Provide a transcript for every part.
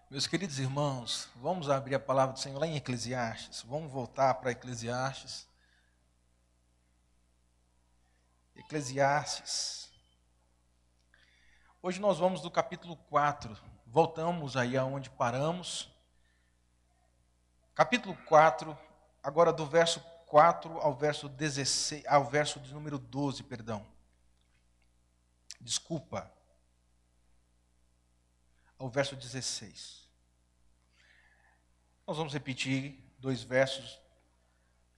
Meus queridos irmãos, vamos abrir a palavra do Senhor lá em Eclesiastes. Vamos voltar para Eclesiastes. Eclesiastes. Hoje nós vamos do capítulo 4. Voltamos aí aonde paramos. Capítulo 4, agora do verso 4 ao verso 16, ao verso de número 12, perdão. Desculpa. Ao verso 16. Nós vamos repetir dois versos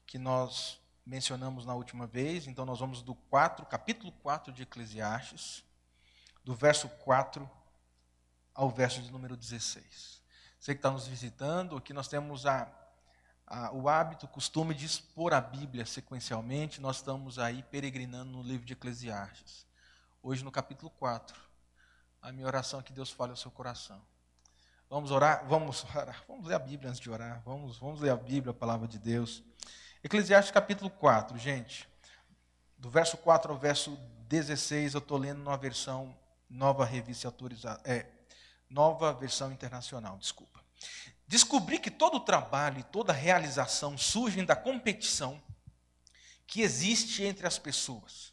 que nós mencionamos na última vez. Então nós vamos do 4, capítulo 4 de Eclesiastes, do verso 4 ao verso de número 16. Você que está nos visitando, aqui nós temos o hábito, o costume de expor a Bíblia sequencialmente. Nós estamos aí peregrinando no livro de Eclesiastes. Hoje no capítulo 4. A minha oração é que Deus fale ao seu coração. Vamos orar? Vamos orar. Vamos ler a Bíblia antes de orar. Vamos ler a Bíblia, a palavra de Deus. Eclesiastes capítulo 4, gente. Do verso 4 ao verso 16, eu estou lendo numa versão nova revista autorizada. Nova versão internacional, desculpa. Descobri que todo trabalho e toda realização surgem da competição que existe entre as pessoas.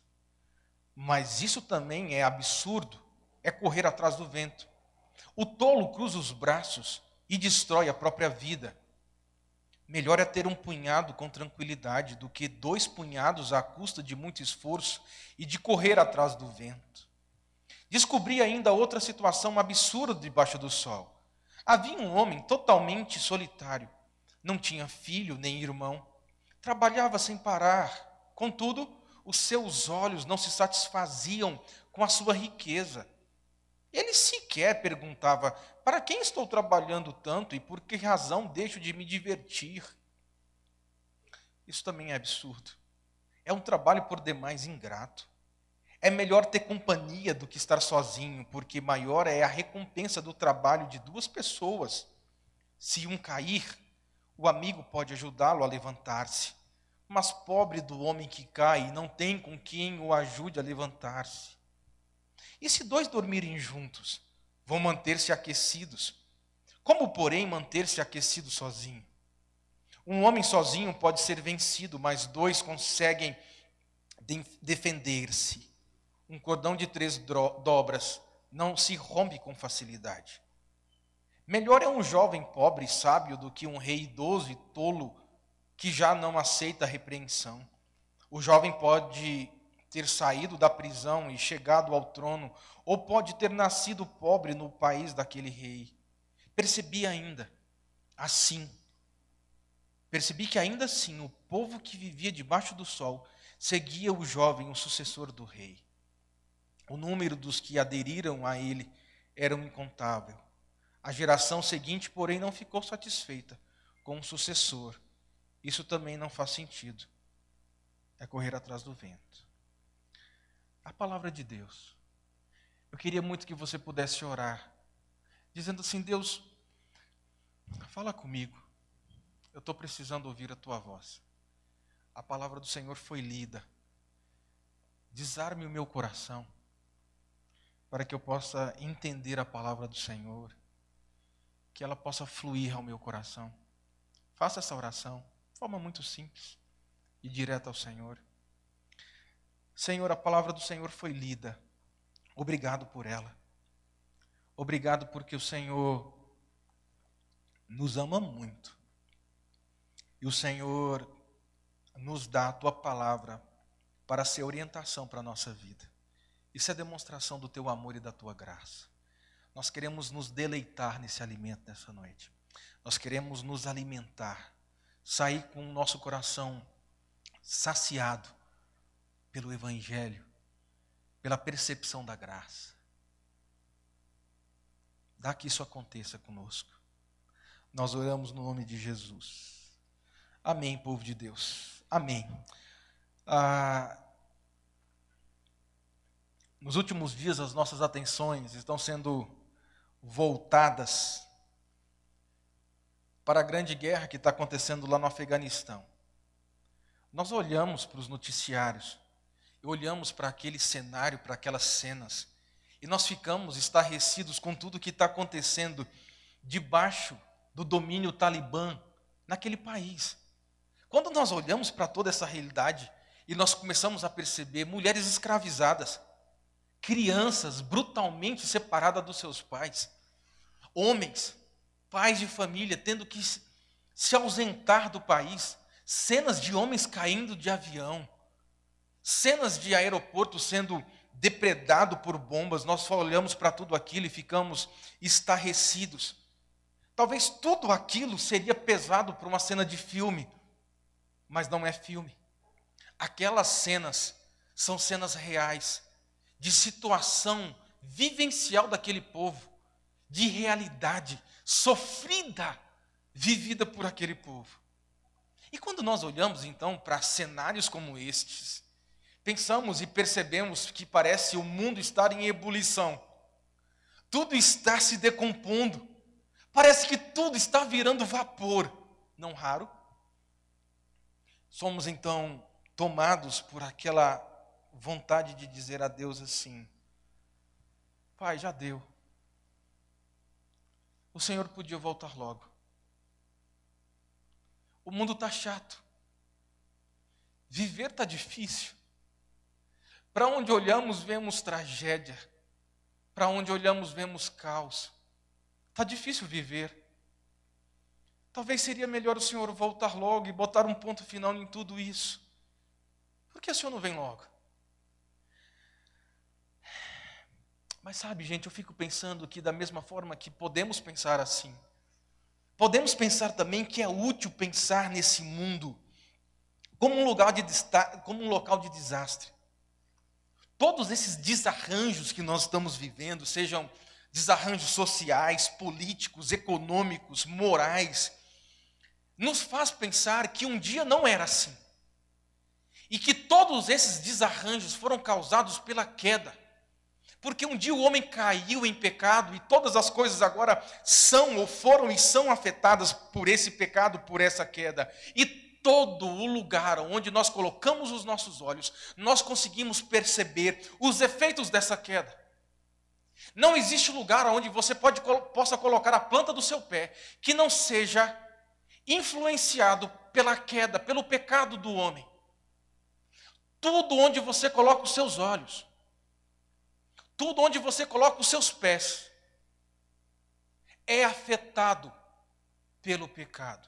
Mas isso também é absurdo, é correr atrás do vento. O tolo cruza os braços e destrói a própria vida. Melhor é ter um punhado com tranquilidade do que 2 punhados à custa de muito esforço e de correr atrás do vento. Descobri ainda outra situação absurda debaixo do sol. Havia um homem totalmente solitário. Não tinha filho nem irmão. Trabalhava sem parar. Contudo, os seus olhos não se satisfaziam com a sua riqueza. Ele sequer perguntava: para quem estou trabalhando tanto e por que razão deixo de me divertir? Isso também é absurdo. É um trabalho por demais ingrato. É melhor ter companhia do que estar sozinho, porque maior é a recompensa do trabalho de 2 pessoas. Se um cair, o amigo pode ajudá-lo a levantar-se. Mas pobre do homem que cai e não tem com quem o ajude a levantar-se. E se 2 dormirem juntos, vão manter-se aquecidos. Como, porém, manter-se aquecido sozinho? Um homem sozinho pode ser vencido, mas 2 conseguem defender-se. Um cordão de 3 dobras não se rompe com facilidade. Melhor é um jovem pobre e sábio do que um rei idoso e tolo que já não aceita repreensão. O jovem pode ter saído da prisão e chegado ao trono, ou pode ter nascido pobre no país daquele rei. Percebi que ainda assim o povo que vivia debaixo do sol seguia o jovem, o sucessor do rei. O número dos que aderiram a ele era incontável. A geração seguinte, porém, não ficou satisfeita com o sucessor. Isso também não faz sentido. É correr atrás do vento. A palavra de Deus. Eu queria muito que você pudesse orar, dizendo assim: Deus, fala comigo. Eu estou precisando ouvir a tua voz. A palavra do Senhor foi lida. Desarme o meu coração, para que eu possa entender a palavra do Senhor, que ela possa fluir ao meu coração. Faça essa oração, de forma muito simples e direta ao Senhor. Senhor, a palavra do Senhor foi lida. Obrigado por ela. Obrigado porque o Senhor nos ama muito. E o Senhor nos dá a tua palavra para ser orientação para a nossa vida. Isso é demonstração do teu amor e da tua graça. Nós queremos nos deleitar nesse alimento nessa noite. Nós queremos nos alimentar, sair com o nosso coração saciado pelo Evangelho, pela percepção da graça. Dá que isso aconteça conosco. Nós oramos no nome de Jesus. Amém, povo de Deus. Amém. Nos últimos dias, as nossas atenções estão sendo voltadas para a grande guerra que está acontecendo lá no Afeganistão. Nós olhamos para os noticiários, olhamos para aquele cenário, para aquelas cenas, e nós ficamos estarrecidos com tudo que está acontecendo debaixo do domínio talibã naquele país. Quando nós olhamos para toda essa realidade e nós começamos a perceber mulheres escravizadas, crianças brutalmente separadas dos seus pais, homens, pais de família tendo que se ausentar do país, cenas de homens caindo de avião, cenas de aeroporto sendo depredado por bombas, nós só olhamos para tudo aquilo e ficamos estarrecidos. Talvez tudo aquilo seria pesado para uma cena de filme, mas não é filme. Aquelas cenas são cenas reais, de situação vivencial daquele povo, de realidade sofrida, vivida por aquele povo. E quando nós olhamos então para cenários como estes, pensamos e percebemos que parece o mundo estar em ebulição, tudo está se decompondo, parece que tudo está virando vapor, não raro. Somos então tomados por aquela vontade de dizer a Deus assim: Pai, já deu. O Senhor podia voltar logo. O mundo está chato. Viver está difícil. Para onde olhamos, vemos tragédia. Para onde olhamos, vemos caos. Está difícil viver. Talvez seria melhor o Senhor voltar logo e botar um ponto final em tudo isso. Por que o Senhor não vem logo? Mas sabe, gente, eu fico pensando que da mesma forma que podemos pensar assim, podemos pensar também que é útil pensar nesse mundo como um local de desastre. Todos esses desarranjos que nós estamos vivendo, sejam desarranjos sociais, políticos, econômicos, morais, nos faz pensar que um dia não era assim. E que todos esses desarranjos foram causados pela queda. Porque um dia o homem caiu em pecado e todas as coisas agora são ou foram e são afetadas por esse pecado, por essa queda. E todo o lugar onde nós colocamos os nossos olhos, nós conseguimos perceber os efeitos dessa queda. Não existe lugar onde você possa colocar a planta do seu pé que não seja influenciado pela queda, pelo pecado do homem. Tudo onde você coloca os seus olhos, tudo onde você coloca os seus pés, é afetado pelo pecado.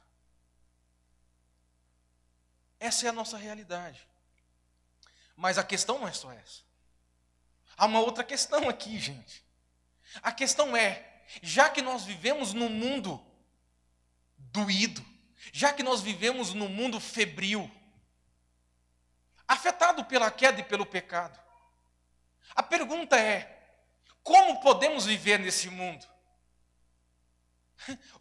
Essa é a nossa realidade. Mas a questão não é só essa. Há uma outra questão aqui, gente. A questão é, já que nós vivemos num mundo doído, já que nós vivemos num mundo febril, afetado pela queda e pelo pecado, a pergunta é: como podemos viver nesse mundo?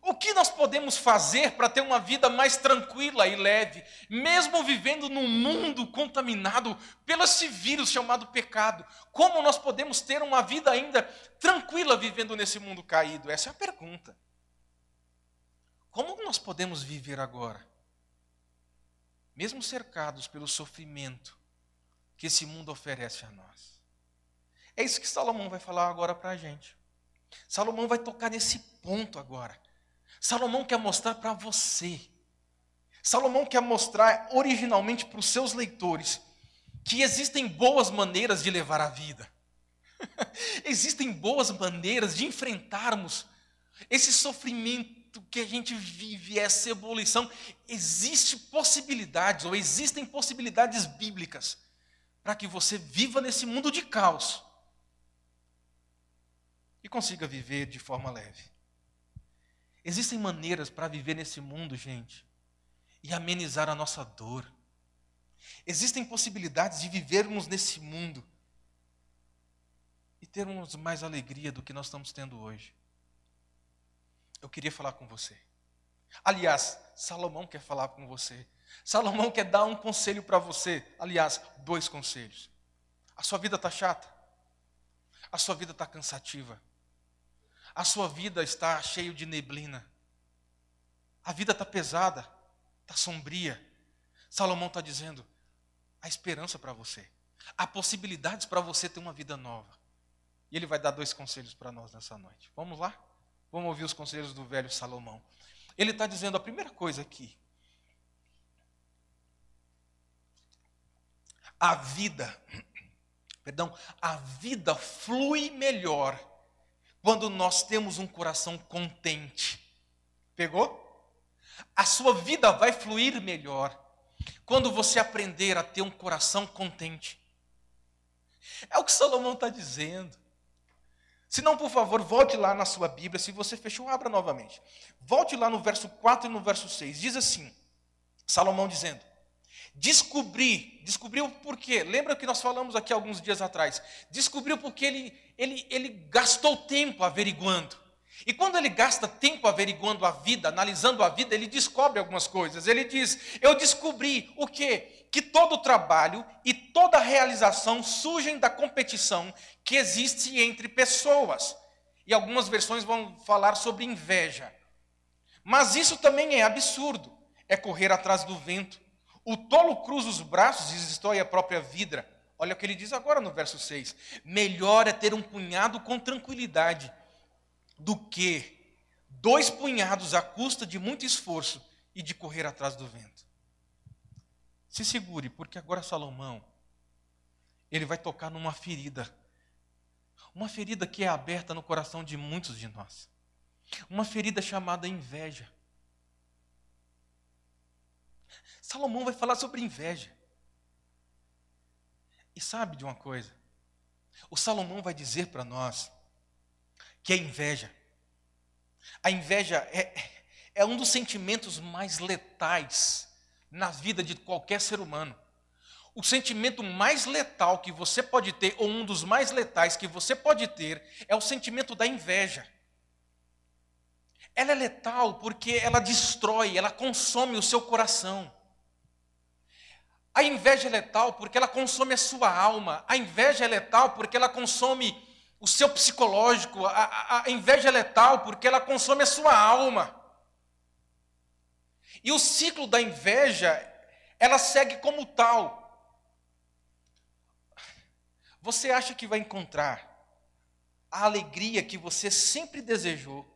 O que nós podemos fazer para ter uma vida mais tranquila e leve, mesmo vivendo num mundo contaminado pelo esse vírus chamado pecado? Como nós podemos ter uma vida ainda tranquila vivendo nesse mundo caído? Essa é a pergunta. Como nós podemos viver agora, mesmo cercados pelo sofrimento que esse mundo oferece a nós? É isso que Salomão vai falar agora para a gente. Salomão vai tocar nesse ponto agora. Salomão quer mostrar para você. Salomão quer mostrar originalmente para os seus leitores que existem boas maneiras de levar a vida. Existem boas maneiras de enfrentarmos esse sofrimento que a gente vive, essa ebulição. Existem possibilidades bíblicas para que você viva nesse mundo de caos e consiga viver de forma leve. Existem maneiras para viver nesse mundo, gente, e amenizar a nossa dor. Existem possibilidades de vivermos nesse mundo e termos mais alegria do que nós estamos tendo hoje. Eu queria falar com você. Aliás, Salomão quer falar com você. Salomão quer dar um conselho para você. Aliás, 2 conselhos. A sua vida está chata? A sua vida está cansativa? A sua vida está cheia de neblina? A vida está pesada? Está sombria? Salomão está dizendo: há esperança para você. Há possibilidades para você ter uma vida nova. E ele vai dar 2 conselhos para nós nessa noite. Vamos lá? Vamos ouvir os conselhos do velho Salomão. Ele está dizendo a primeira coisa aqui. A vida flui melhor quando nós temos um coração contente. Pegou? A sua vida vai fluir melhor quando você aprender a ter um coração contente. É o que Salomão está dizendo. Se não, por favor, volte lá na sua Bíblia. Se você fechou, abra novamente. Volte lá no verso 4 e no verso 6. Diz assim, Salomão dizendo: descobriu por quê? Lembra que nós falamos aqui alguns dias atrás? Descobriu porque ele gastou tempo averiguando. E quando ele gasta tempo averiguando a vida, analisando a vida, ele descobre algumas coisas. Ele diz: eu descobri o quê? Que todo trabalho e toda realização surgem da competição que existe entre pessoas. E algumas versões vão falar sobre inveja. Mas isso também é absurdo. É correr atrás do vento. O tolo cruza os braços e destrói a própria vida. Olha o que ele diz agora no verso 6. Melhor é ter um punhado com tranquilidade do que 2 punhados à custa de muito esforço e de correr atrás do vento. Se segure, porque agora Salomão, ele vai tocar numa ferida. Uma ferida que é aberta no coração de muitos de nós. Uma ferida chamada inveja. Salomão vai falar sobre inveja. E sabe de uma coisa? O Salomão vai dizer para nós que a inveja é um dos sentimentos mais letais na vida de qualquer ser humano. O sentimento mais letal que você pode ter, ou um dos mais letais que você pode ter, é o sentimento da inveja. Ela é letal porque ela destrói, ela consome o seu coração. A inveja é letal porque ela consome a sua alma. A inveja é letal porque ela consome o seu psicológico. A inveja é letal porque ela consome a sua alma. E o ciclo da inveja, ela segue como tal. Você acha que vai encontrar a alegria que você sempre desejou,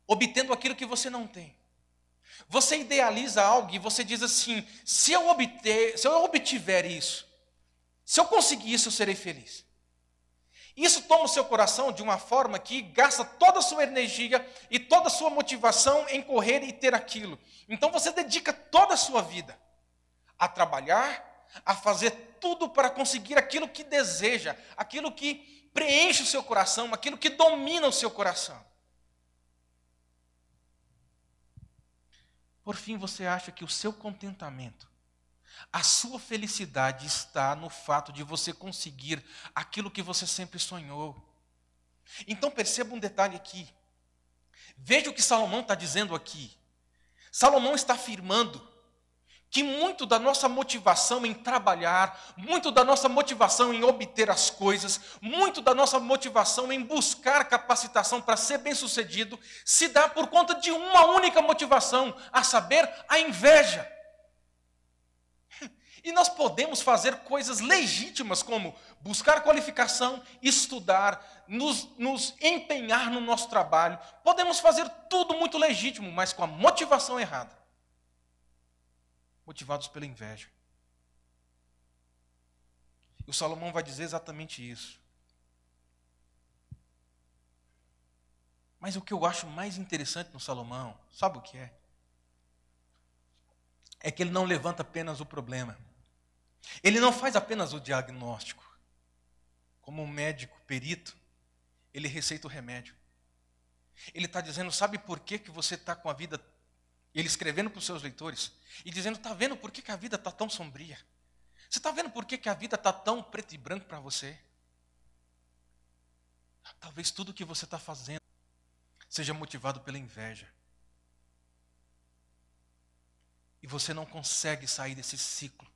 obtendo aquilo que você não tem. Você idealiza algo e você diz assim: se eu obtiver isso, se eu conseguir isso, eu serei feliz. Isso toma o seu coração de uma forma que gasta toda a sua energia e toda a sua motivação em correr e ter aquilo. Então você dedica toda a sua vida a trabalhar, a fazer tudo para conseguir aquilo que deseja, aquilo que preenche o seu coração, aquilo que domina o seu coração. Por fim, você acha que o seu contentamento, a sua felicidade está no fato de você conseguir aquilo que você sempre sonhou. Então perceba um detalhe aqui. Veja o que Salomão está dizendo aqui. Salomão está afirmando que muito da nossa motivação em trabalhar, muito da nossa motivação em obter as coisas, muito da nossa motivação em buscar capacitação para ser bem-sucedido, se dá por conta de uma única motivação, a saber, a inveja. E nós podemos fazer coisas legítimas como buscar qualificação, estudar, nos empenhar no nosso trabalho. Podemos fazer tudo muito legítimo, mas com a motivação errada. Motivados pela inveja. E o Salomão vai dizer exatamente isso. Mas o que eu acho mais interessante no Salomão, sabe o que é? É que ele não levanta apenas o problema. Ele não faz apenas o diagnóstico. Como um médico perito, ele receita o remédio. Ele está dizendo: sabe por que você está com a vida... Ele escrevendo para os seus leitores e dizendo: está vendo por que a vida está tão sombria? Você está vendo por que a vida está tão preto e branco para você? Talvez tudo que você está fazendo seja motivado pela inveja. E você não consegue sair desse ciclo.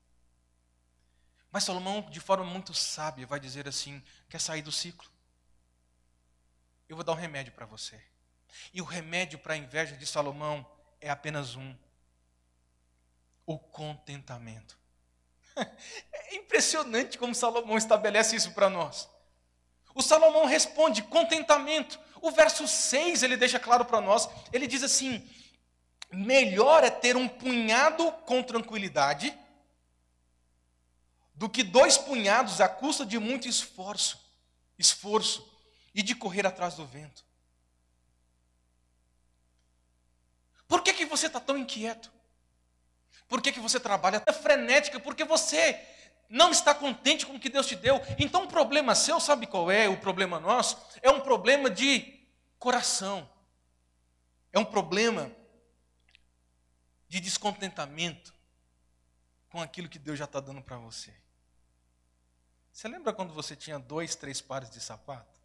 Mas Salomão, de forma muito sábia, vai dizer assim: quer sair do ciclo? Eu vou dar um remédio para você. E o remédio para a inveja de Salomão é apenas um: o contentamento. É impressionante como Salomão estabelece isso para nós. O Salomão responde: contentamento. O verso 6 ele deixa claro para nós, ele diz assim: melhor é ter um punhado com tranquilidade do que 2 punhados à custa de muito esforço e de correr atrás do vento. Por que você está tão inquieto? Por que você trabalha tão frenética? Porque você não está contente com o que Deus te deu. Então o problema seu, sabe qual é? O problema nosso é um problema de coração. É um problema de descontentamento com aquilo que Deus já está dando para você. Você lembra quando você tinha 2, 3 pares de sapato?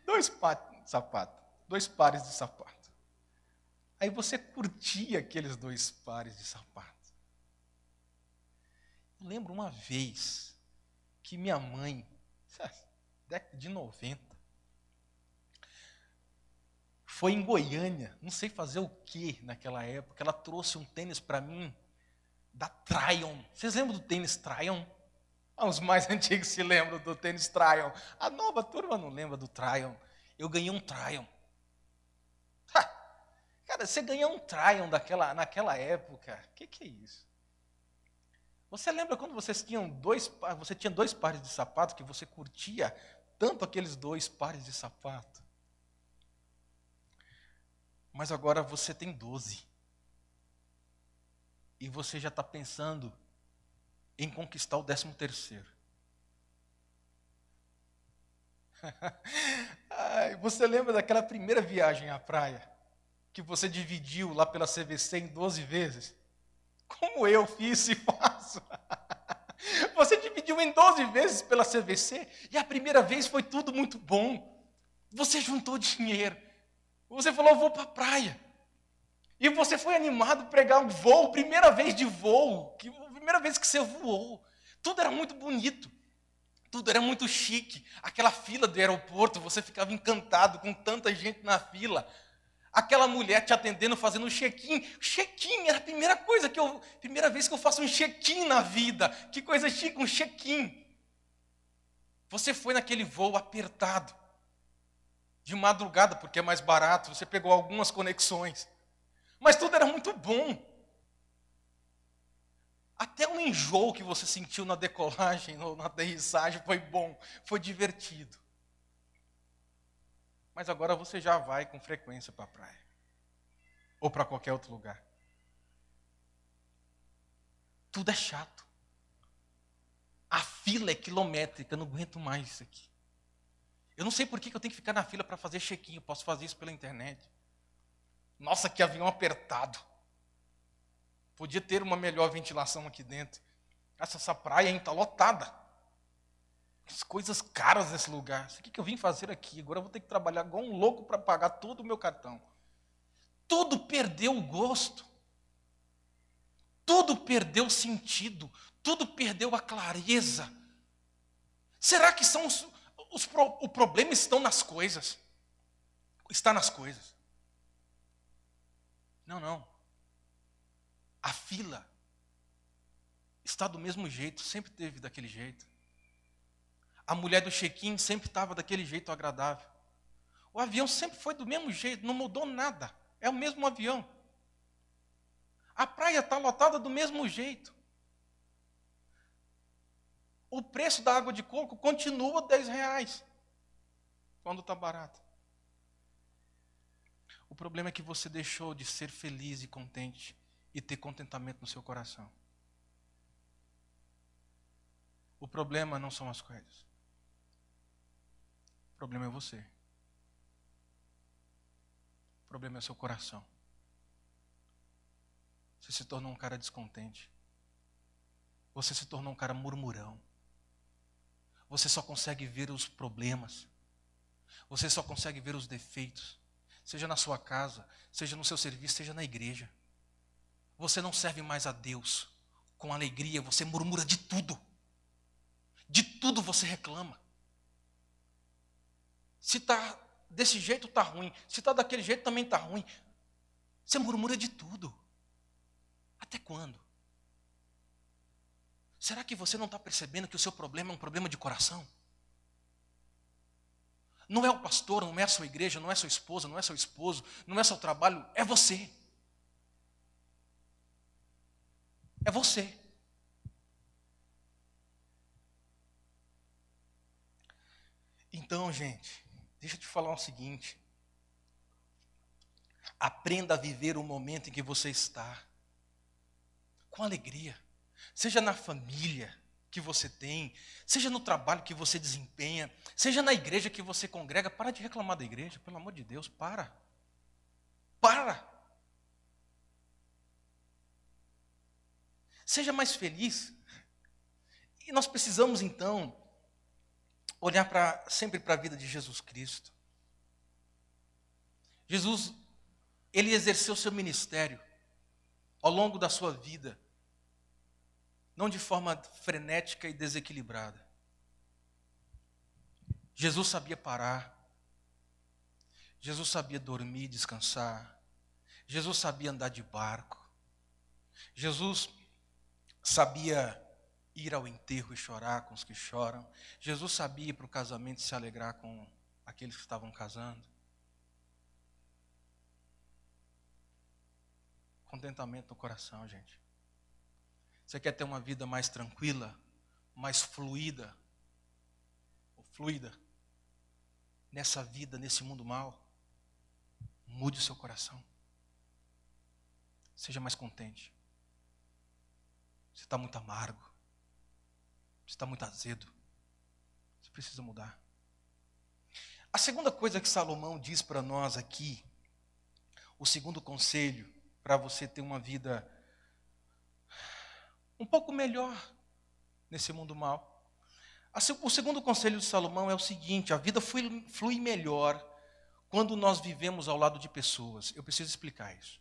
2 pares de sapato. Aí você curtia aqueles 2 pares de sapato. Eu lembro uma vez que minha mãe, década de 90, foi em Goiânia, não sei fazer o que naquela época, ela trouxe um tênis para mim da Tryon. Vocês lembram do tênis Tryon? Os mais antigos se lembram do tênis Tryon. A nova turma não lembra do Tryon. Eu ganhei um Tryon. Cara, você ganhou um Tryon naquela época, o que é isso? Você lembra quando você tinha 2 pares de sapato, que você curtia tanto aqueles 2 pares de sapato? Mas agora você tem 12. E você já está pensando em conquistar o 13º. Você lembra daquela primeira viagem à praia? Que você dividiu lá pela CVC em 12 vezes? Como eu fiz e faço. Você dividiu em 12 vezes pela CVC e a primeira vez foi tudo muito bom. Você juntou dinheiro. Você falou: vou para a praia. E você foi animado a pregar um voo, primeira vez de voo, primeira vez que você voou. Tudo era muito bonito. Tudo era muito chique. Aquela fila do aeroporto, você ficava encantado com tanta gente na fila. Aquela mulher te atendendo, fazendo um check-in. Check-in era a primeira vez que eu faço um check-in na vida. Que coisa chique, um check-in. Você foi naquele voo apertado, de madrugada, porque é mais barato, você pegou algumas conexões. Mas tudo era muito bom. Até o enjoo que você sentiu na decolagem ou na aterrissagem foi bom, foi divertido. Mas agora você já vai com frequência para a praia. Ou para qualquer outro lugar. Tudo é chato. A fila é quilométrica, eu não aguento mais isso aqui. Eu não sei por que eu tenho que ficar na fila para fazer check-in, eu posso fazer isso pela internet. Nossa, que avião apertado. Podia ter uma melhor ventilação aqui dentro. Essa praia está lotada. As coisas caras nesse lugar. O que eu vim fazer aqui? Agora eu vou ter que trabalhar igual um louco para pagar todo o meu cartão. Tudo perdeu o gosto. Tudo perdeu o sentido. Tudo perdeu a clareza. Será que são o problema estão nas coisas? Está nas coisas. Não. A fila está do mesmo jeito, sempre teve daquele jeito. A mulher do check-in sempre estava daquele jeito agradável. O avião sempre foi do mesmo jeito, não mudou nada. É o mesmo avião. A praia está lotada do mesmo jeito. O preço da água de coco continua R$10, quando está barato. O problema é que você deixou de ser feliz e contente e ter contentamento no seu coração. O problema não são as coisas. O problema é você. O problema é o seu coração. Você se tornou um cara descontente. Você se tornou um cara murmurão. Você só consegue ver os problemas. Você só consegue ver os defeitos. Seja na sua casa, seja no seu serviço, seja na igreja. Você não serve mais a Deus com alegria, você murmura de tudo. De tudo você reclama. Se está desse jeito, está ruim. Se está daquele jeito, também está ruim. Você murmura de tudo. Até quando? Será que você não está percebendo que o seu problema é um problema de coração? Não é o pastor, não é a sua igreja, não é sua esposa, não é seu esposo, não é seu trabalho, é você. É você. Então, gente, deixa eu te falar o seguinte. Aprenda a viver o momento em que você está. Com alegria. Seja na família que você tem, seja no trabalho que você desempenha, seja na igreja que você congrega. Para de reclamar da igreja, pelo amor de Deus, para. Para. Seja mais feliz. E nós precisamos, então, olhar sempre para a vida de Jesus Cristo. Jesus, ele exerceu seu ministério ao longo da sua vida, não de forma frenética e desequilibrada. Jesus sabia parar. Jesus sabia dormir, descansar. Jesus sabia andar de barco. Jesus sabia ir ao enterro e chorar com os que choram. Jesus sabia ir para o casamento e se alegrar com aqueles que estavam casando. Contentamento no coração, gente. Você quer ter uma vida mais tranquila, mais fluida, nessa vida, nesse mundo mal? Mude o seu coração. Seja mais contente. Você está muito amargo. Você está muito azedo. Você precisa mudar. A segunda coisa que Salomão diz para nós aqui, o segundo conselho para você ter uma vida um pouco melhor nesse mundo mal. O segundo conselho de Salomão é o seguinte: a vida flui melhor quando nós vivemos ao lado de pessoas. Eu preciso explicar isso.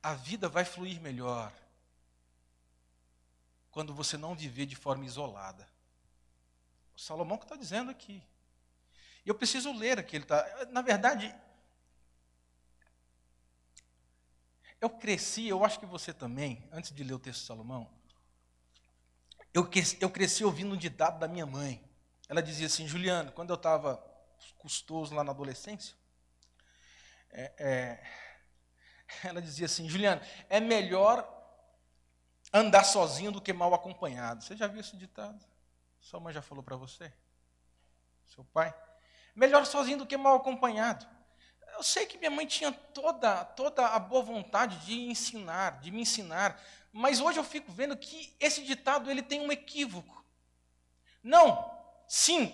A vida vai fluir melhor quando você não viver de forma isolada. O Salomão que está dizendo aqui. E eu preciso ler aqui. Na verdade, eu cresci, eu acho que você também, antes de ler o texto de Salomão, eu cresci ouvindo um ditado da minha mãe. Ela dizia assim: Juliano, quando eu estava custoso lá na adolescência, ela dizia assim: Juliano, é melhor andar sozinho do que mal acompanhado. Você já viu esse ditado? Sua mãe já falou para você? Seu pai? Melhor sozinho do que mal acompanhado. Eu sei que minha mãe tinha toda a boa vontade de me ensinar, mas hoje eu fico vendo que esse ditado ele tem um equívoco.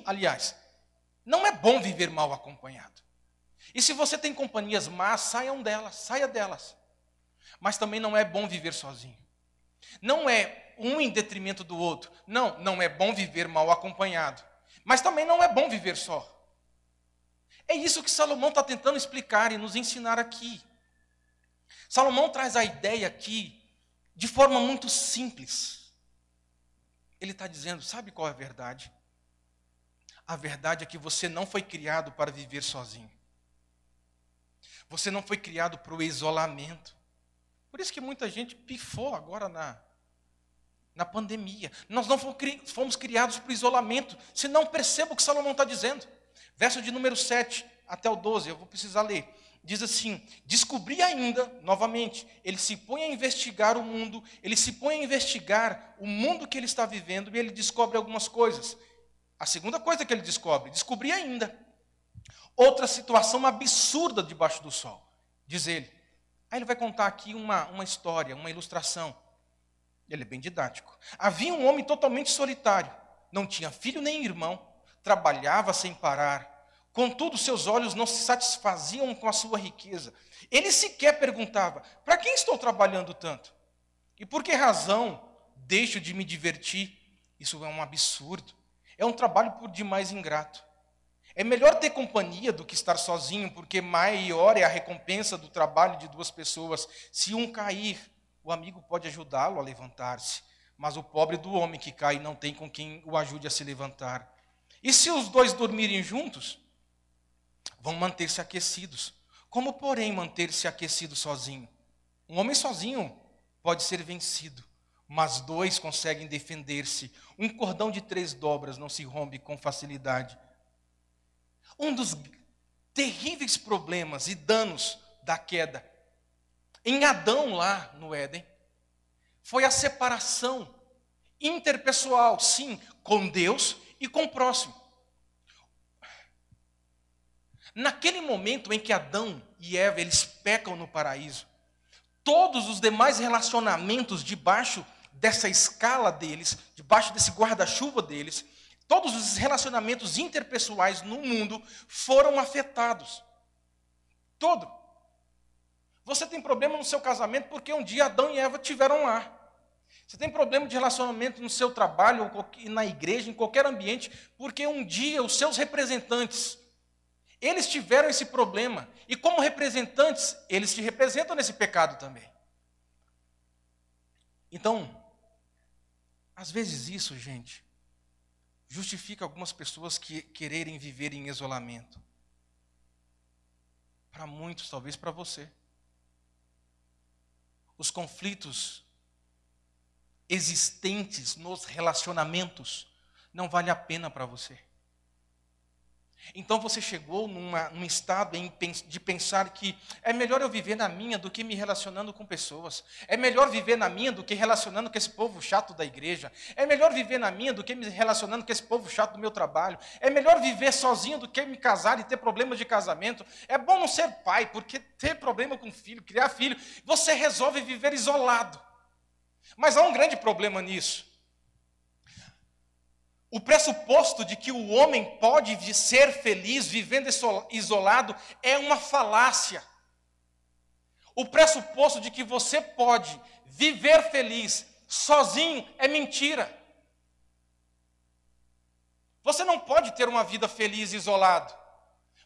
Aliás, não é bom viver mal acompanhado. E se você tem companhias más, saia delas. Mas também não é bom viver sozinho. Não é um em detrimento do outro. Não é bom viver mal acompanhado. Mas também não é bom viver só. É isso que Salomão está tentando explicar e nos ensinar aqui. Salomão traz a ideia aqui de forma muito simples. Ele está dizendo: sabe qual é a verdade? A verdade é que você não foi criado para viver sozinho. Você não foi criado para o isolamento. Por isso que muita gente pifou agora na pandemia. Nós não fomos criados para o isolamento. Se não, perceba o que Salomão está dizendo. Verso de número 7 até o 12, eu vou precisar ler. Diz assim: descobri ainda, novamente, ele se põe a investigar o mundo, ele se põe a investigar o mundo que ele está vivendo e ele descobre algumas coisas. A segunda coisa que ele descobri ainda, outra situação absurda debaixo do sol, diz ele. Aí ele vai contar aqui uma história, uma ilustração. Ele é bem didático. Havia um homem totalmente solitário, não tinha filho nem irmão, trabalhava sem parar. Contudo, seus olhos não se satisfaziam com a sua riqueza. Ele sequer perguntava: para quem estou trabalhando tanto? E por que razão deixo de me divertir? Isso é um absurdo. É um trabalho por demais ingrato. É melhor ter companhia do que estar sozinho, porque maior é a recompensa do trabalho de duas pessoas. Se um cair, o amigo pode ajudá-lo a levantar-se, mas o pobre do homem que cai não tem com quem o ajude a se levantar. E se os dois dormirem juntos, vão manter-se aquecidos. Como, porém, manter-se aquecido sozinho? Um homem sozinho pode ser vencido, mas dois conseguem defender-se. Um cordão de 3 dobras não se rompe com facilidade. Um dos terríveis problemas e danos da queda em Adão lá no Éden foi a separação interpessoal, sim, com Deus e com o próximo. Naquele momento em que Adão e Eva eles pecam no paraíso, todos os demais relacionamentos debaixo dessa escala deles, debaixo desse guarda-chuva deles, todos os relacionamentos interpessoais no mundo foram afetados. Todo. Você tem problema no seu casamento porque um dia Adão e Eva tiveram lá. Você tem problema de relacionamento no seu trabalho, na igreja, em qualquer ambiente, porque um dia os seus representantes, eles tiveram esse problema. E como representantes, eles te representam nesse pecado também. Então, às vezes isso, gente, justifica algumas pessoas que quererem viver em isolamento. Para muitos, talvez para você. Os conflitos existentes nos relacionamentos não vale a pena para você. Então você chegou num estado de pensar que é melhor eu viver na minha do que me relacionando com pessoas. É melhor viver na minha do que relacionando com esse povo chato da igreja. É melhor viver na minha do que me relacionando com esse povo chato do meu trabalho. É melhor viver sozinho do que me casar e ter problemas de casamento. É bom não ser pai, porque ter problema com filho, criar filho, você resolve viver isolado. Mas há um grande problema nisso. O pressuposto de que o homem pode ser feliz vivendo isolado é uma falácia. O pressuposto de que você pode viver feliz sozinho é mentira. Você não pode ter uma vida feliz isolado.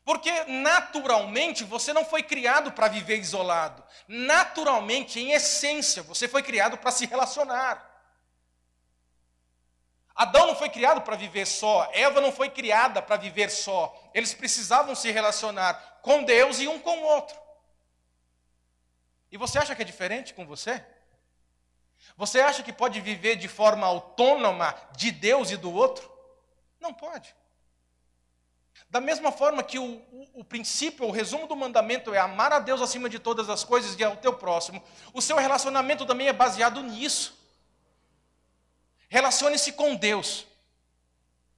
Porque naturalmente você não foi criado para viver isolado. Naturalmente, em essência, você foi criado para se relacionar. Adão não foi criado para viver só, Eva não foi criada para viver só. Eles precisavam se relacionar com Deus e um com o outro. E você acha que é diferente com você? Você acha que pode viver de forma autônoma de Deus e do outro? Não pode. Da mesma forma que o princípio, o resumo do mandamento é amar a Deus acima de todas as coisas e ao teu próximo, o seu relacionamento também é baseado nisso. Relacione-se com Deus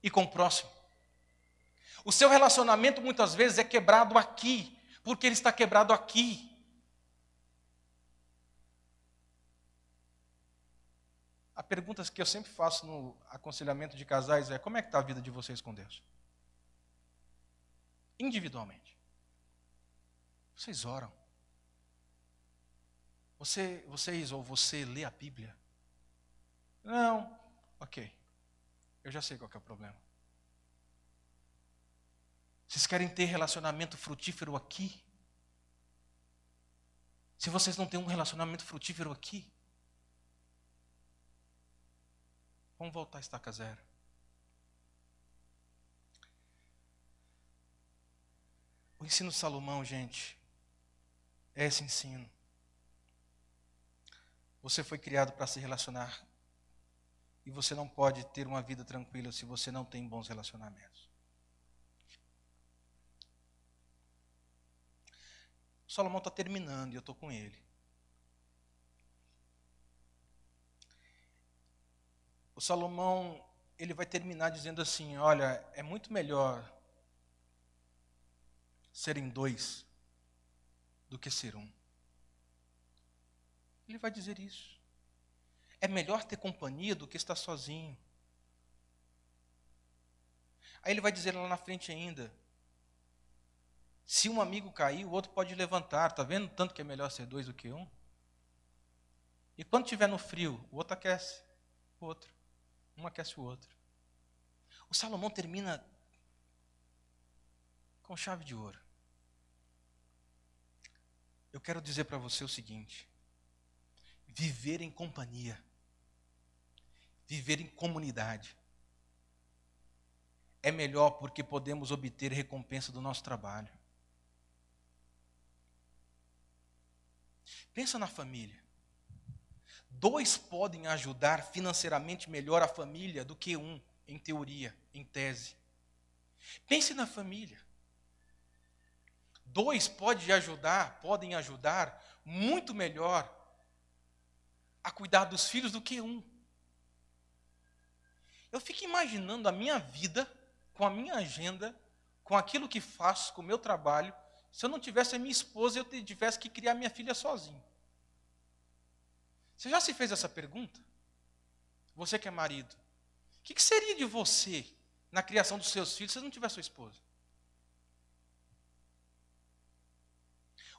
e com o próximo. O seu relacionamento muitas vezes é quebrado aqui, porque ele está quebrado aqui. A pergunta que eu sempre faço no aconselhamento de casais é: como é que está a vida de vocês com Deus? Individualmente. Vocês oram? Vocês ou você lê a Bíblia? Não. Ok. Eu já sei qual que é o problema. Vocês querem ter relacionamento frutífero aqui? Se vocês não têm um relacionamento frutífero aqui, vamos voltar a estaca zero. O ensino de Salomão, gente, é esse ensino. Você foi criado para se relacionar. E você não pode ter uma vida tranquila se você não tem bons relacionamentos. O Salomão está terminando e eu estou com ele. O Salomão, ele vai terminar dizendo assim: olha, é muito melhor serem dois do que ser um. Ele vai dizer isso. É melhor ter companhia do que estar sozinho. Aí ele vai dizer lá na frente ainda: se um amigo cair, o outro pode levantar. Está vendo tanto que é melhor ser dois do que um? E quando estiver no frio, o outro aquece o outro. Um aquece o outro. O Salomão termina com chave de ouro. Eu quero dizer para você o seguinte: viver em companhia, viver em comunidade, é melhor porque podemos obter recompensa do nosso trabalho. Pensa na família. Dois podem ajudar financeiramente melhor a família do que um, em teoria, em tese. Pense na família. dois podem ajudar muito melhor a cuidar dos filhos do que um. Eu fico imaginando a minha vida, com a minha agenda, com aquilo que faço, com o meu trabalho, se eu não tivesse a minha esposa e eu tivesse que criar minha filha sozinho. Você já se fez essa pergunta? Você que é marido. O que seria de você na criação dos seus filhos se não tivesse sua esposa?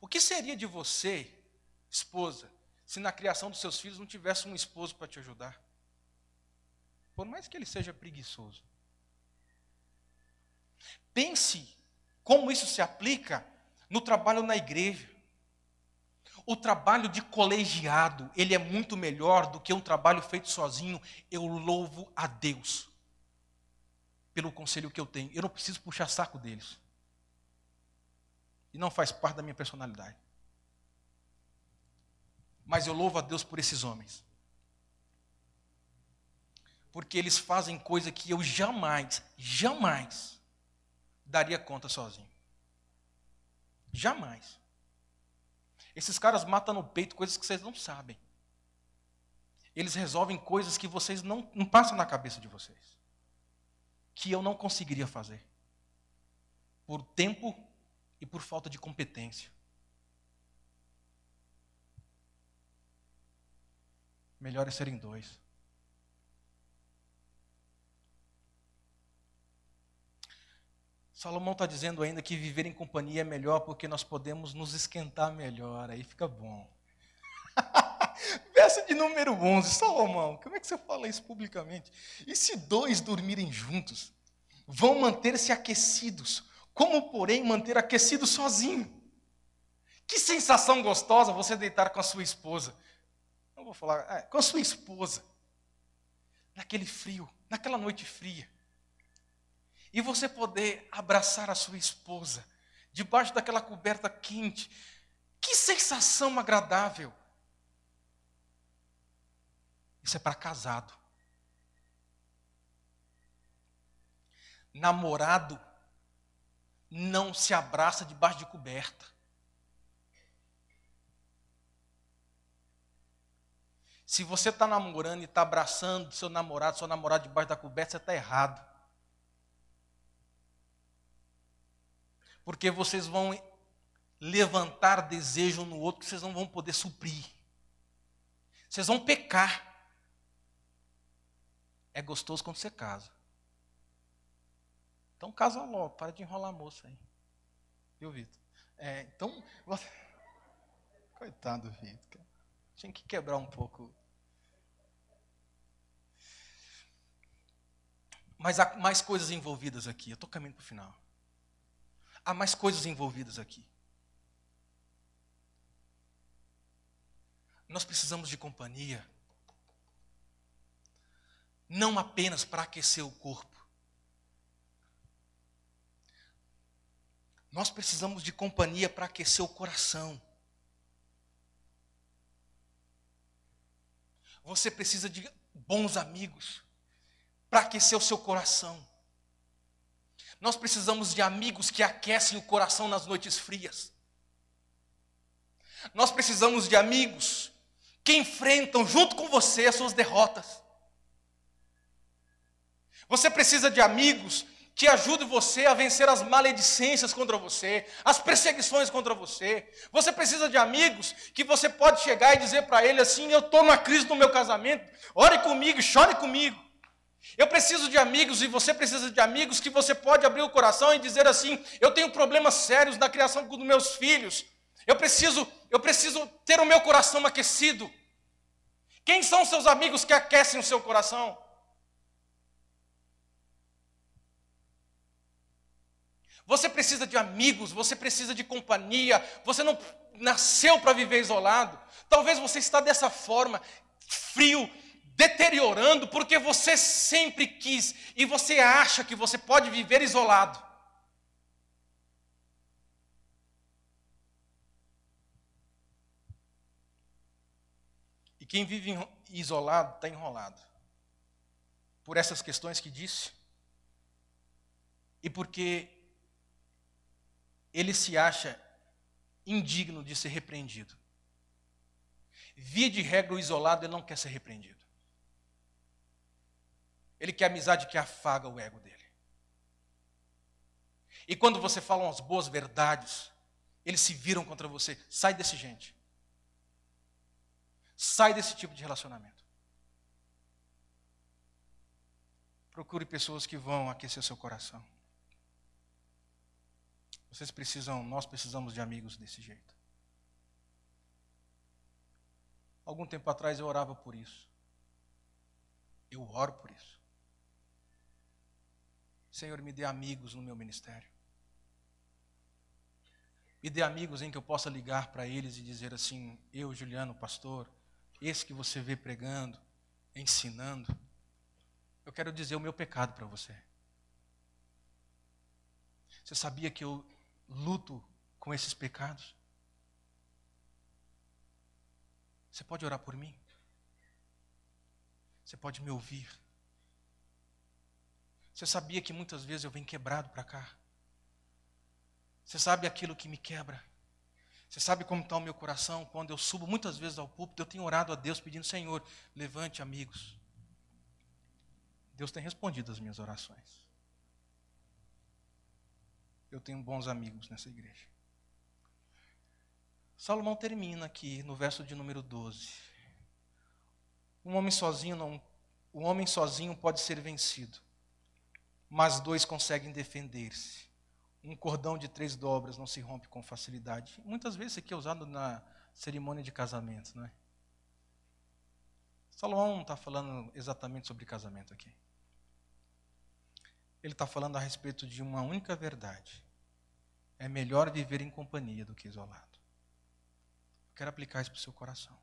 O que seria de você, esposa, se na criação dos seus filhos não tivesse um esposo para te ajudar? Por mais que ele seja preguiçoso. Pense como isso se aplica no trabalho na igreja. O trabalho de colegiado, ele é muito melhor do que um trabalho feito sozinho. Eu louvo a Deus pelo conselho que eu tenho. Eu não preciso puxar saco deles. E não faz parte da minha personalidade. Mas eu louvo a Deus por esses homens. Porque eles fazem coisa que eu jamais daria conta sozinho. Jamais. Esses caras matam no peito coisas que vocês não sabem. Eles resolvem coisas que vocês não passam na cabeça de vocês. Que eu não conseguiria fazer. Por tempo e por falta de competência. Melhor é serem dois. Salomão está dizendo ainda que viver em companhia é melhor porque nós podemos nos esquentar melhor, aí fica bom. Verso de número 11, Salomão, como é que você fala isso publicamente? E se dois dormirem juntos, vão manter-se aquecidos, como porém manter aquecido sozinho? Que sensação gostosa você deitar com a sua esposa. Não vou falar, com a sua esposa, naquele frio, naquela noite fria. E você poder abraçar a sua esposa, debaixo daquela coberta quente. Que sensação agradável. Isso é para casado. Namorado não se abraça debaixo de coberta. Se você está namorando e está abraçando seu namorado debaixo da coberta, você está errado. Porque vocês vão levantar desejo um no outro que vocês não vão poder suprir. Vocês vão pecar. É gostoso quando você casa. Então casa logo, para de enrolar a moça aí. Viu, Vitor? Então, coitado do Vitor. Tinha que quebrar um pouco. Mas há mais coisas envolvidas aqui. Eu estou caminhando para o final. Há mais coisas envolvidas aqui. Nós precisamos de companhia. Não apenas para aquecer o corpo. Nós precisamos de companhia para aquecer o coração. Você precisa de bons amigos para aquecer o seu coração. Nós precisamos de amigos que aquecem o coração nas noites frias. Nós precisamos de amigos que enfrentam junto com você as suas derrotas. Você precisa de amigos que ajudem você a vencer as maledicências contra você, as perseguições contra você. Você precisa de amigos que você pode chegar e dizer para ele assim: eu estou numa crise no meu casamento, ore comigo, chore comigo. Eu preciso de amigos e você precisa de amigos que você pode abrir o coração e dizer assim: eu tenho problemas sérios na criação dos meus filhos. Eu preciso ter o meu coração aquecido. Quem são seus amigos que aquecem o seu coração? Você precisa de amigos, você precisa de companhia. Você não nasceu para viver isolado. Talvez você está dessa forma, frio, deteriorando, porque você sempre quis e você acha que você pode viver isolado. E quem vive isolado está enrolado. Por essas questões que disse. E porque ele se acha indigno de ser repreendido. Via de regra, o isolado, ele não quer ser repreendido. Ele quer amizade que afaga o ego dele. E quando você fala umas boas verdades, eles se viram contra você. Sai desse gente. Sai desse tipo de relacionamento. Procure pessoas que vão aquecer seu coração. Nós precisamos de amigos desse jeito. Algum tempo atrás eu orava por isso. Eu oro por isso. Senhor, me dê amigos no meu ministério. Me dê amigos em que eu possa ligar para eles e dizer assim: eu, Juliano, pastor, esse que você vê pregando, ensinando, eu quero dizer o meu pecado para você. Você sabia que eu luto com esses pecados? Você pode orar por mim? Você pode me ouvir? Você sabia que muitas vezes eu venho quebrado para cá? Você sabe aquilo que me quebra? Você sabe como está o meu coração? Quando eu subo muitas vezes ao púlpito, eu tenho orado a Deus pedindo: Senhor, levante amigos. Deus tem respondido as minhas orações. Eu tenho bons amigos nessa igreja. Salomão termina aqui no verso de número 12. O homem sozinho pode ser vencido, mas dois conseguem defender-se. Um cordão de 3 dobras não se rompe com facilidade. Muitas vezes isso aqui é usado na cerimônia de casamento, não é? Salomão não está falando exatamente sobre casamento aqui. Ele está falando a respeito de uma única verdade. É melhor viver em companhia do que isolado. Eu quero aplicar isso para o seu coração.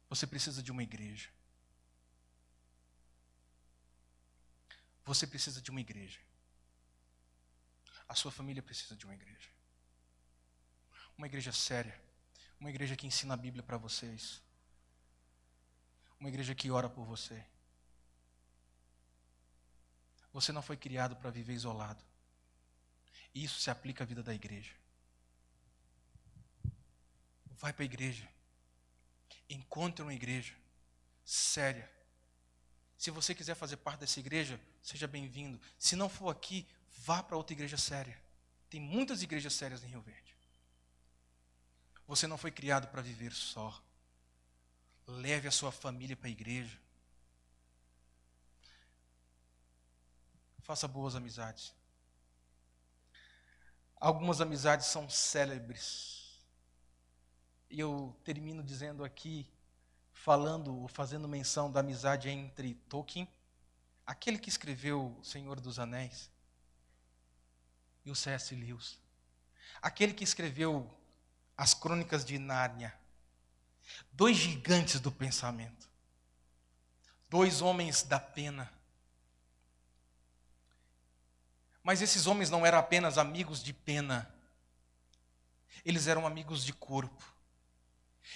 Você precisa de uma igreja. Você precisa de uma igreja. A sua família precisa de uma igreja. Uma igreja séria. Uma igreja que ensina a Bíblia para vocês. Uma igreja que ora por você. Você não foi criado para viver isolado. Isso se aplica à vida da igreja. Vai para a igreja. Encontre uma igreja séria. Se você quiser fazer parte dessa igreja, seja bem-vindo. Se não for aqui, vá para outra igreja séria. Tem muitas igrejas sérias em Rio Verde. Você não foi criado para viver só. Leve a sua família para a igreja. Faça boas amizades. Algumas amizades são célebres. E eu termino dizendo aqui, fazendo menção da amizade entre Tolkien, aquele que escreveu O Senhor dos Anéis, e o C.S. Lewis, aquele que escreveu As Crônicas de Nárnia. 2 gigantes do pensamento, 2 homens da pena. Mas esses homens não eram apenas amigos de pena, eles eram amigos de corpo.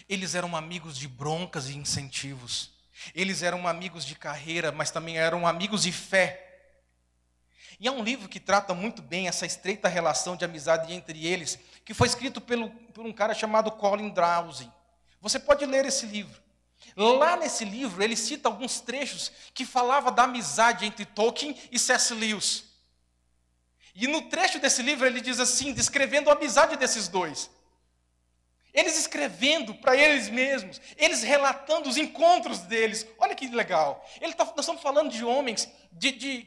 Eles eram amigos de broncas e incentivos. Eles eram amigos de carreira, mas também eram amigos de fé. E há um livro que trata muito bem essa estreita relação de amizade entre eles, que foi escrito por um cara chamado Colin Dowsing. Você pode ler esse livro. Lá nesse livro, ele cita alguns trechos que falava da amizade entre Tolkien e C.S. Lewis. E no trecho desse livro ele diz assim, descrevendo a amizade desses dois. Eles escrevendo para eles mesmos, eles relatando os encontros deles. Olha que legal. Nós estamos falando de homens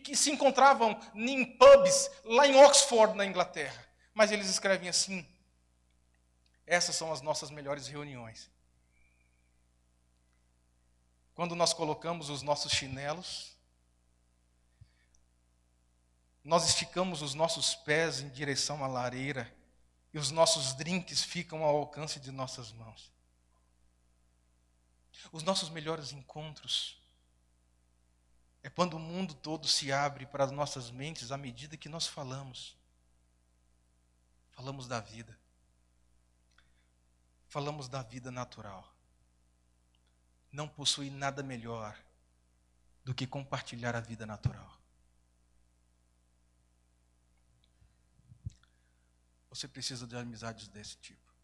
que se encontravam em pubs lá em Oxford, na Inglaterra. Mas eles escrevem assim: essas são as nossas melhores reuniões. Quando nós colocamos os nossos chinelos, nós esticamos os nossos pés em direção à lareira, e os nossos drinks ficam ao alcance de nossas mãos. Os nossos melhores encontros é quando o mundo todo se abre para as nossas mentes à medida que nós falamos. Falamos da vida. Falamos da vida natural. Não possui nada melhor do que compartilhar a vida natural. você precisa de amizades desse tipo.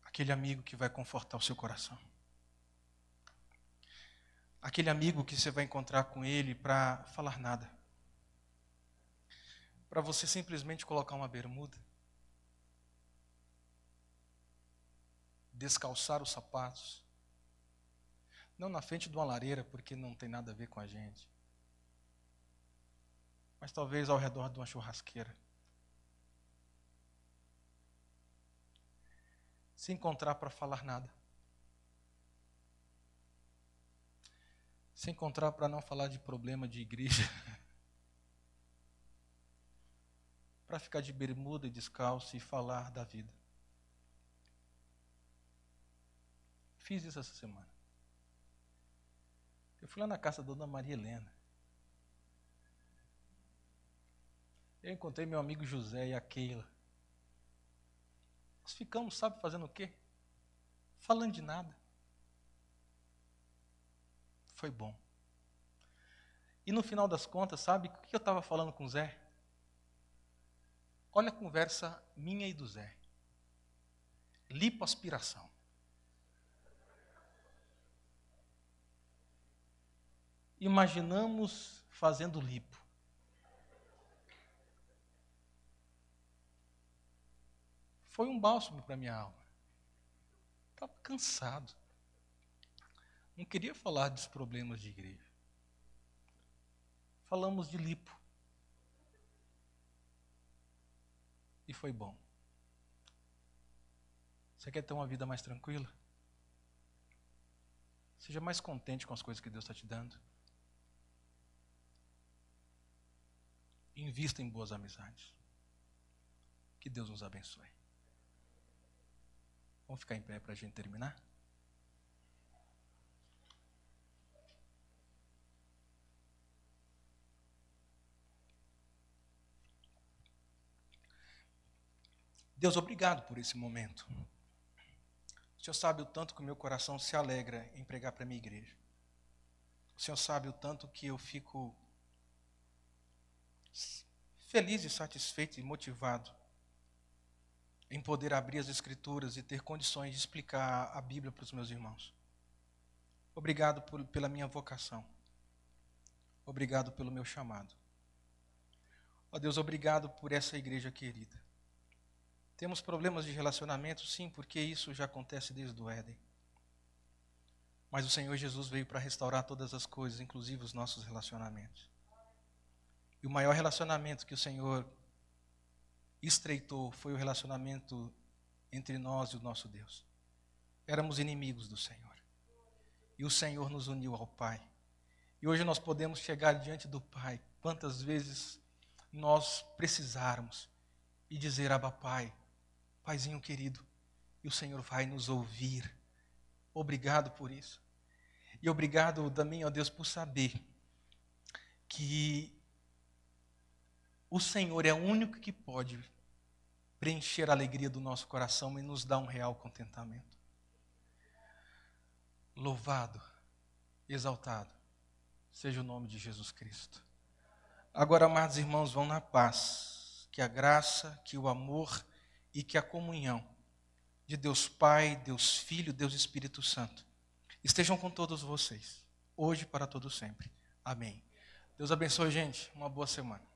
Aquele amigo que vai confortar o seu coração. Aquele amigo que você vai encontrar com ele para falar nada. Para você simplesmente colocar uma bermuda. Descalçar os sapatos. Não na frente de uma lareira, porque não tem nada a ver com a gente. Mas talvez ao redor de uma churrasqueira. Se encontrar para falar nada. Se encontrar para não falar de problema de igreja. Para ficar de bermuda e descalço e falar da vida. Fiz isso essa semana. Eu fui lá na casa da Dona Maria Helena. Eu encontrei meu amigo José e a Keila. Nós ficamos, sabe, fazendo o quê? Falando de nada. Foi bom. E no final das contas, sabe, o que eu estava falando com o Zé? Olha a conversa minha e do Zé. Lipoaspiração. Imaginamos fazendo lipo. Foi um bálsamo para minha alma. Estava cansado. Não queria falar dos problemas de igreja. Falamos de lipo. E foi bom. Você quer ter uma vida mais tranquila? Seja mais contente com as coisas que Deus está te dando. Invista em boas amizades. Que Deus nos abençoe. Vamos ficar em pé para a gente terminar? Deus, obrigado por esse momento. O Senhor sabe o tanto que o meu coração se alegra em pregar para a minha igreja. O Senhor sabe o tanto que eu fico feliz e satisfeito e motivado em poder abrir as Escrituras e ter condições de explicar a Bíblia para os meus irmãos. Obrigado pela minha vocação. Obrigado pelo meu chamado. Ó Deus, obrigado por essa igreja querida. Temos problemas de relacionamento, sim, porque isso já acontece desde o Éden. Mas o Senhor Jesus veio para restaurar todas as coisas, inclusive os nossos relacionamentos. E o maior relacionamento que o Senhor estreitou foi o relacionamento entre nós e o nosso Deus. Éramos inimigos do Senhor. E o Senhor nos uniu ao Pai. E hoje nós podemos chegar diante do Pai, quantas vezes nós precisarmos, e dizer: Abba, Pai, Paizinho querido, e o Senhor vai nos ouvir. Obrigado por isso. E obrigado também, ó Deus, por saber que o Senhor é o único que pode preencher a alegria do nosso coração e nos dar um real contentamento. Louvado, exaltado seja o nome de Jesus Cristo. Agora, amados irmãos, vão na paz. Que a graça, que o amor e que a comunhão de Deus Pai, Deus Filho, Deus Espírito Santo estejam com todos vocês, hoje e para todo sempre. Amém. Deus abençoe, gente. Uma boa semana.